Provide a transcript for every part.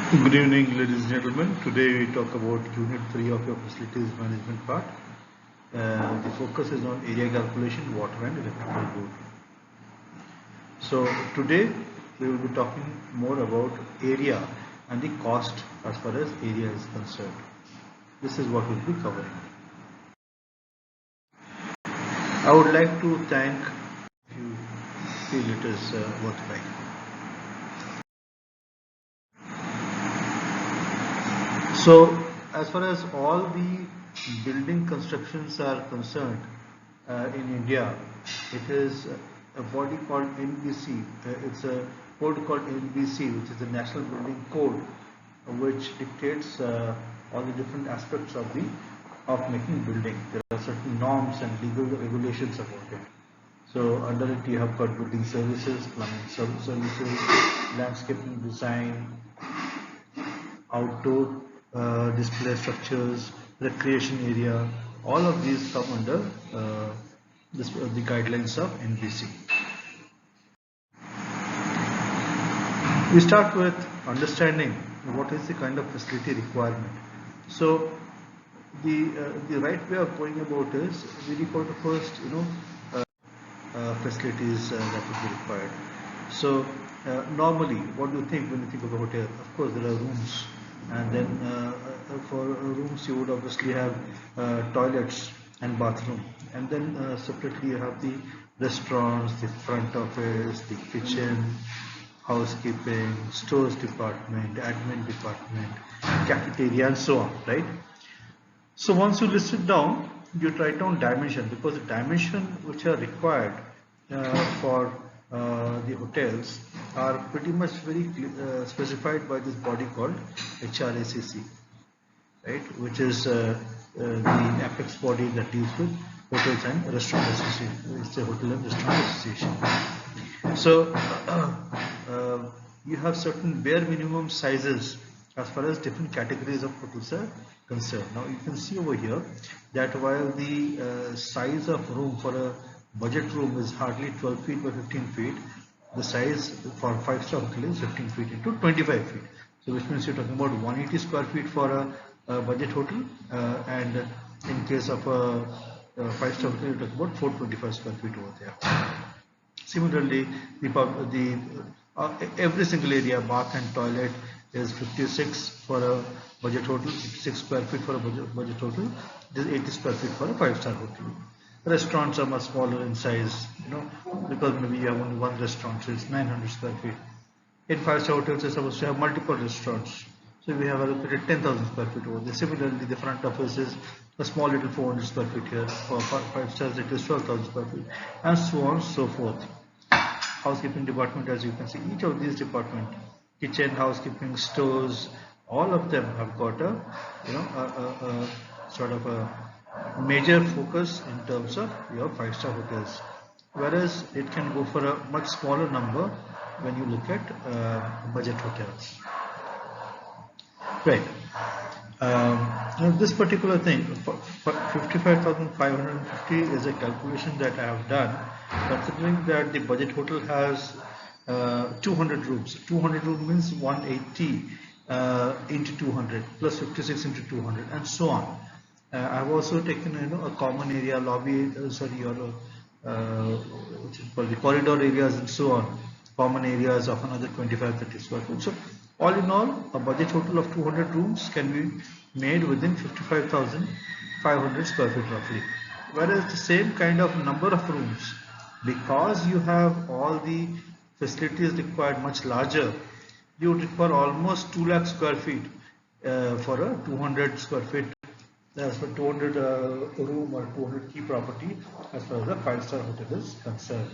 Good evening, ladies and gentlemen. Today we talk about Unit 3 of your facilities management part. The focus is on area calculation, water and electrical load. So today we will be talking more about area and the cost as far as area is concerned. This is what we'll be covering. I would like to thank if you feel it is worthwhile. So as far as all the building constructions are concerned in India, it is a body called NBC. It's a code called NBC, which is the National Building Code, which dictates all the different aspects of making building. There are certain norms and legal regulations about it. So under it you have got building services, plumbing services, landscaping design, outdoor display structures, recreation area, all of these come under the guidelines of NBC. We start with understanding what is the kind of facility requirement. So the right way of going about is we require to first facilities that would be required. So normally, what do you think when you think of a hotel? Of course, there are rooms, and then for rooms you would obviously have toilets and bathroom, and then separately you have the restaurants, the front office, the kitchen, housekeeping, stores department, admin department, cafeteria, and so on, right? So once you list it down, you write down dimension, because the dimension which are required for the hotels are pretty much very specified by this body called HRACC, right? Which is the apex body that deals with hotels and restaurant association. It's a hotel and restaurant association. So you have certain bare minimum sizes as far as different categories of hotels are concerned. Now you can see over here that while the size of room for a budget room is hardly 12 feet by 15 feet, the size for 5-star hotel is 15 feet into 25 feet. So which means you're talking about 180 square feet for a budget hotel, and in case of a 5-star hotel, you're talking about 425 square feet over there. Similarly, every single area, bath and toilet, is 56 for a budget hotel, 56 square feet for a budget hotel. It is 80 square feet for a 5-star hotel. Restaurants are much smaller in size, because maybe you have only one restaurant, so it's 900 square feet. In 5-star hotels, you're supposed to have multiple restaurants. So we have allocated 10,000 square feet over there. Similarly, the front office is a small little 400 square feet here. For 5 stars, it is 12,000 square feet, and so on and so forth. Housekeeping department, as you can see, each of these departments, kitchen, housekeeping, stores, all of them have got a sort of a major focus in terms of your 5-star hotels, whereas it can go for a much smaller number when you look at budget hotels, right? Now this particular thing, 55,550 is a calculation that I have done, considering that the budget hotel has 200 rooms. 200 rooms means 180 into 200 plus 56 into 200 and so on. I have also taken a common area, lobby, which is called the corridor areas and so on, common areas of another 25-30 square feet. So all in all, a budget hotel of 200 rooms can be made within 55,500 square feet roughly. Whereas the same kind of number of rooms, because you have all the facilities required much larger, you would require almost 2 lakh square feet for a 200 square feet, as for 200 room or 200 key property as far as the 5-star hotel is concerned.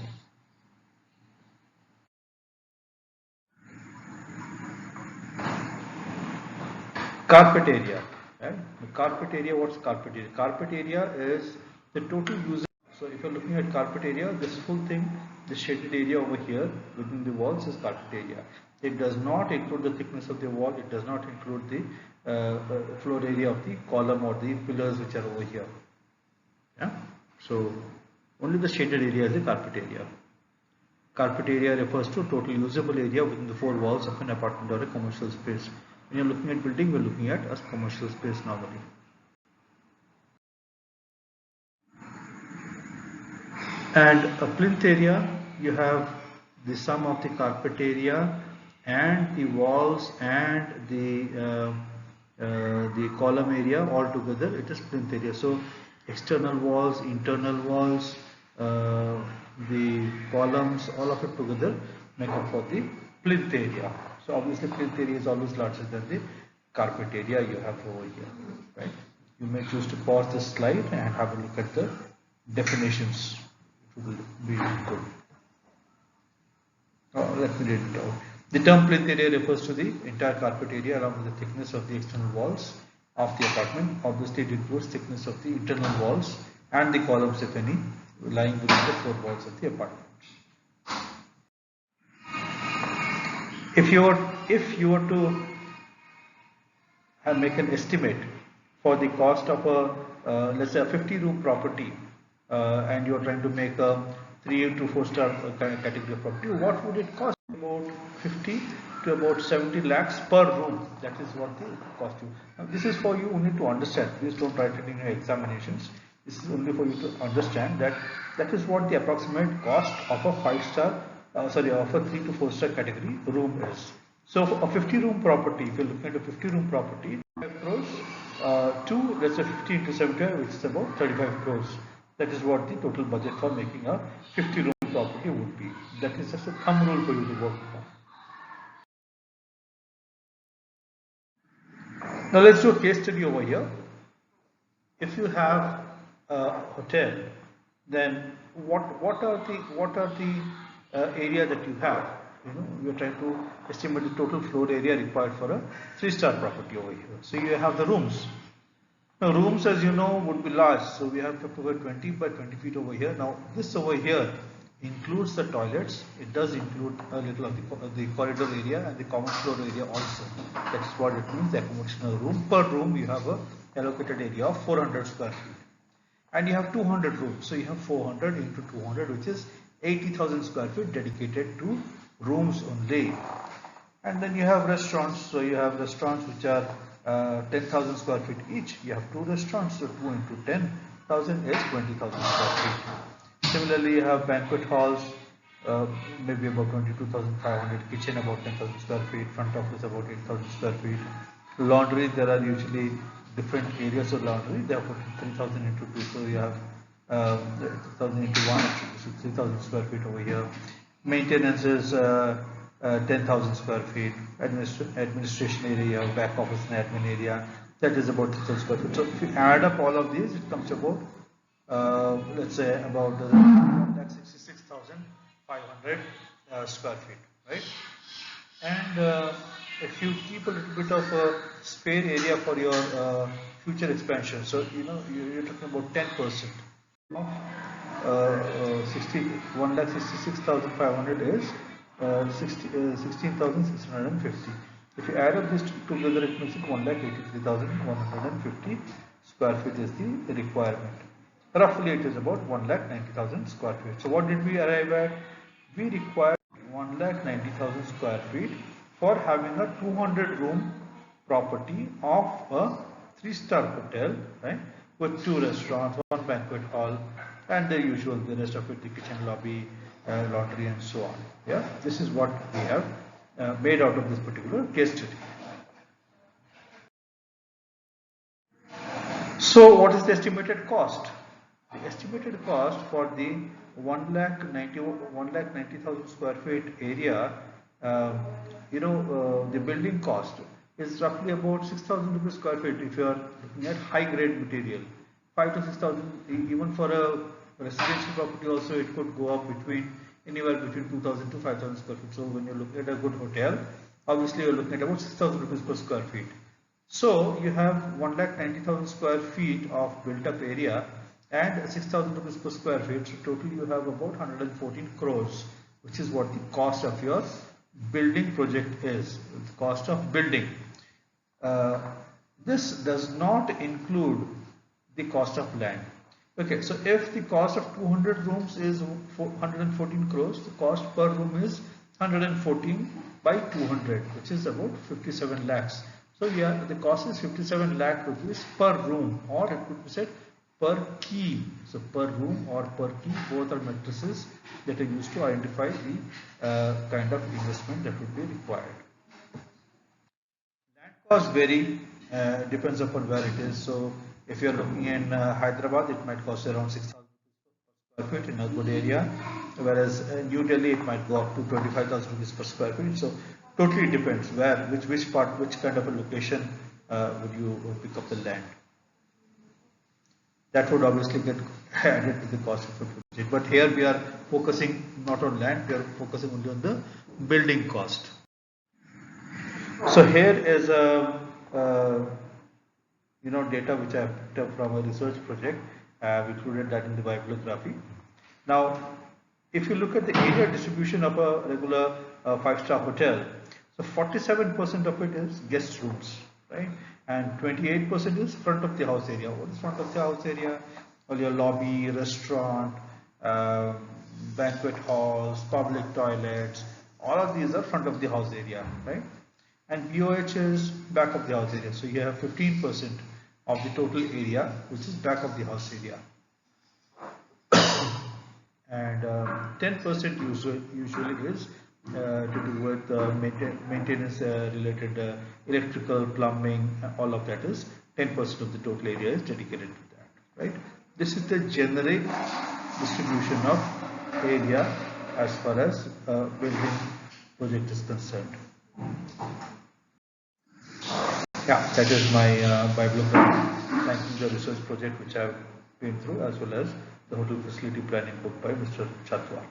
Carpet area, right? The carpet area, what's carpet area? Carpet area is the total usage. So if you're looking at carpet area, this full thing, the shaded area over here within the walls is carpet area. It does not include the thickness of the wall. It does not include the floor area of the column or the pillars which are over here. Yeah. So only the shaded area is the carpet area. Carpet area refers to total usable area within the 4 walls of an apartment or a commercial space. When you're looking at building, we're looking at a commercial space normally. And a plinth area, you have the sum of the carpet area and the walls and the column area all together. It is plinth area. So external walls, internal walls, the columns, all of it together make up for the plinth area. So obviously plinth area is always larger than the carpet area you have over here, right? You may choose to pause this slide and have a look at the definitions. It will be good. Let me read it out. The term plinth area refers to the entire carpet area along with the thickness of the external walls of the apartment. Obviously, it includes thickness of the internal walls and the columns, if any, lying within the four walls of the apartment. If you were to make an estimate for the cost of a let's say a 50-room property, and you are trying to make a 3 to 4 star category of property, what would it cost? About 50 to about 70 lakhs per room. That is what the cost you. Now this is for you only to understand. Please don't write it in your examinations. This is only for you to understand that that is what the approximate cost of a 5-star, of a 3 to 4 star category room is. So for a 50-room property, if you're looking at a 50-room property, 5 crores to let's say 50 into 75, which is about 35 crores. That is what the total budget for making a 50-room property would be. That is just a thumb rule for you to work on. Now let's do a case study over here. If you have a hotel, then what are the area that you have? You know, you are trying to estimate the total floor area required for a 3-star property over here. So you have the rooms. Now rooms, as you know, would be large. So we have to provide 20 by 20 feet over here. Now this over here includes the toilets. It does include a little of the corridor area and the common floor area also. That's what it means, the accommodation of room. Per room you have a allocated area of 400 square feet. And you have 200 rooms. So you have 400 into 200, which is 80,000 square feet dedicated to rooms only. And then you have restaurants. So you have restaurants which are 10,000 square feet each. You have 2 restaurants, so 2 into 10,000 is 20,000 square feet. Similarly, you have banquet halls, maybe about 22,500, kitchen about 10,000 square feet, front office about 8,000 square feet. Laundry, there are usually different areas of laundry. They have put 3,000 into 2, so you have 3,000 into 1, so 3,000 square feet over here. Maintenance is 10,000 square feet. Administration area, back office and admin area, that is about 3,000 square feet. So if you add up all of these, it comes about let's say about 1,66,500 square feet, right? And if you keep a little bit of a spare area for your future expansion, so you know you're talking about 10% of 1,66,500 is 16,650. If you add up this together, it makes it 1,83,150 square feet is the requirement. Roughly, it is about 1,90,000 square feet. So, what did we arrive at? We require 1,90,000 square feet for having a 200-room property of a 3-star hotel, right? With 2 restaurants, 1 banquet hall, and the usual, the rest of it, the kitchen, lobby, laundry, and so on. Yeah, this is what we have made out of this particular case study. So, what is the estimated cost? The estimated cost for the 1,90,000 square feet area, the building cost is roughly about 6,000 rupees square feet if you are looking at high grade material. 5 to 6,000, even for a residential property also it could go up anywhere between 2,000 to 5,000 square feet. So when you look at a good hotel, obviously you are looking at about 6,000 rupees per square feet. So you have 1,90,000 square feet of built up area and 6,000 rupees per square feet. So total you have about 114 crores, which is what the cost of your building project is. The cost of building. This does not include the cost of land. Okay, so if the cost of 200 rooms is 114 crores, the cost per room is 114 by 200, which is about 57 lakhs. So yeah, the cost is 57 lakh rupees per room, or it could be said per key. So per room or per key, both are matrices that are used to identify the kind of investment that would be required. Land costs vary, depends upon where it is. So if you're looking in Hyderabad, it might cost around 6,000 per square feet in a good area, whereas in New Delhi it might go up to 25,000 rupees per square feet. So totally depends where, which part, which kind of a location would you pick up the land. That would obviously get added to the cost of a project. But here we are focusing not on land, we are focusing only on the building cost. So here is a data which I have picked up from a research project. We included that in the bibliography. Now, if you look at the area distribution of a regular five-star hotel, so 47% of it is guest rooms, right? And 28% is front of the house area. What is front of the house area? Well, your lobby, restaurant, banquet halls, public toilets, all of these are front of the house area, right? And BOH is back of the house area. So you have 15% of the total area, which is back of the house area. And 10% usually is to do with maintenance related electrical, plumbing, all of that is 10% of the total area is dedicated to that, right? This is the generic distribution of area as far as building project is concerned. Yeah, that is my bibliography, thanking the research project which I have been through, as well as the hotel facility planning book by Mr. Chatwal.